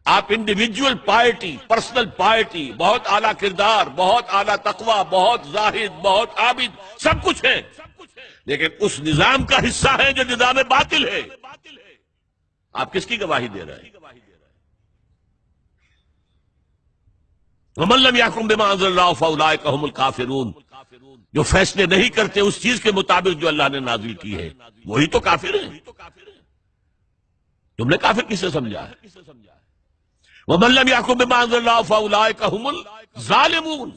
آپ individual piety, personal piety, بہت اعلیٰ کردار، بہت اعلیٰ تقوی، بہت زاہد، بہت عابد، سب کچھ ہے، لیکن اس نظام کا حصہ ہے جو نظام باطل ہے. آپ کس کی گواہی دے رہے ہیں؟ وَمَن لَّمْ يَحْكُم بِمَا أَنزَلَ اللَّهُ فَأُولَٰئِكَ هُمُ الْكَافِرُونَ. جو فیصلے نہیں کرتے اس چیز کے مطابق جو اللہ نے نازل کی ہے وہی تو کافر ہیں. تم نے کافر کسے سمجھا ہے؟ وَمَن لَّمْ يَحْكُم بِمَا أَنزَلَ اللَّهُ فَأُولَٰئِكَ هُمُ الظَّالِمُونَ.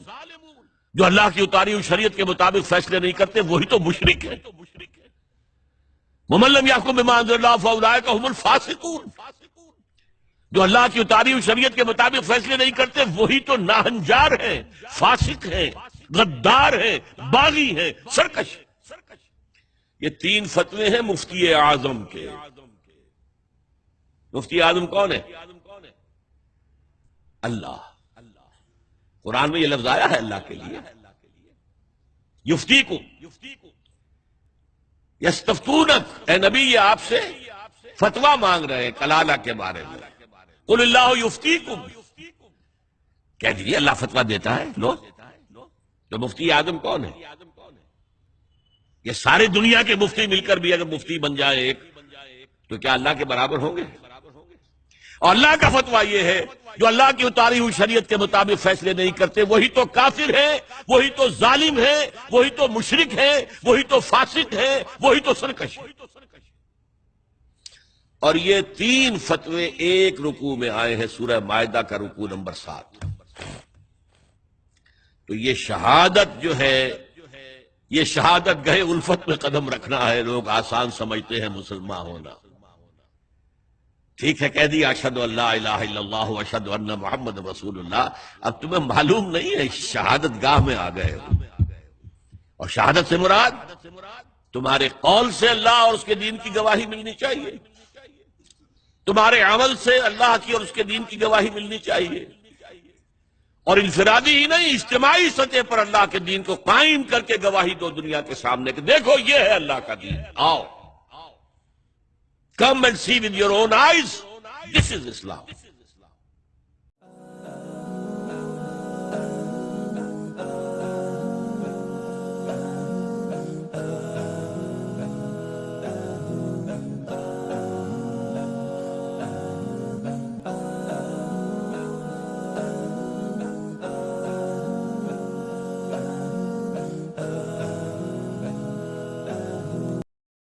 جو اللہ کی اتاری ہوئی شریعت کے مطابق فیصلے نہیں کرتے وہی تو مشرک ہیں. وَمَن لَّم يَحْكُم بِمَا أَنزَلَ اللَّهُ فَأُولَٰئِكَ هُمُ الْفَاسِقُونَ. جو اللہ کی اتاری ہوئی شریعت کے مطابق فیصلے نہیں کرتے وہی تو ناہنجار ہیں، فاسق ہیں، غدار ہیں، باغی ہیں، سرکش. یہ 3 فتوے ہیں مفتی اعظم کے. مفتی اعظم کون ہے؟ اللہ. قرآن میں یہ لفظ آیا ہے اللہ کے لیے. یفتیکم، یستفتونک، اے نبی یہ آپ سے فتویٰ مانگ رہے ہیں کلالہ کے بارے میں. قل اللہ یفتیکم، کہہ دیجیے اللہ فتویٰ دیتا ہے. لو تو مفتی اعظم کون ہے؟ یہ ساری دنیا کے مفتی مل کر بھی اگر مفتی بن جائے ایک تو کیا اللہ کے برابر ہوں گے؟ اور اللہ کا فتویٰ یہ ہے جو اللہ کی اتاری ہوئی شریعت کے مطابق فیصلے نہیں کرتے وہی تو کافر ہے، وہی تو ظالم ہے، وہی تو مشرک ہے، وہی تو فاسق ہے، وہی تو سرکش ہے. اور یہ 3 فتوے ایک رکوع میں آئے ہیں، سورہ مائدہ کا رکوع نمبر 7. تو یہ شہادت جو ہے، یہ شہادت گہے الفت میں قدم رکھنا ہے. لوگ آسان سمجھتے ہیں مسلمان ہونا. ٹھیک ہے کہہ دیا اشہد ان لا الہ الا اللہ واشہد ان محمد رسول اللہ. اب تمہیں معلوم نہیں ہے شہادت گاہ میں آ گئے ہو. اور شہادت سے مراد تمہارے قول سے اللہ اور اس کے دین کی گواہی ملنی چاہیے، تمہارے عمل سے اللہ کی اور اس کے دین کی گواہی ملنی چاہیے، اور انفرادی ہی نہیں اجتماعی سطح پر اللہ کے دین کو قائم کر کے گواہی دو دنیا کے سامنے کہ دیکھو یہ ہے اللہ کا دین. آؤ، come and see with your own eyes. This is Islam.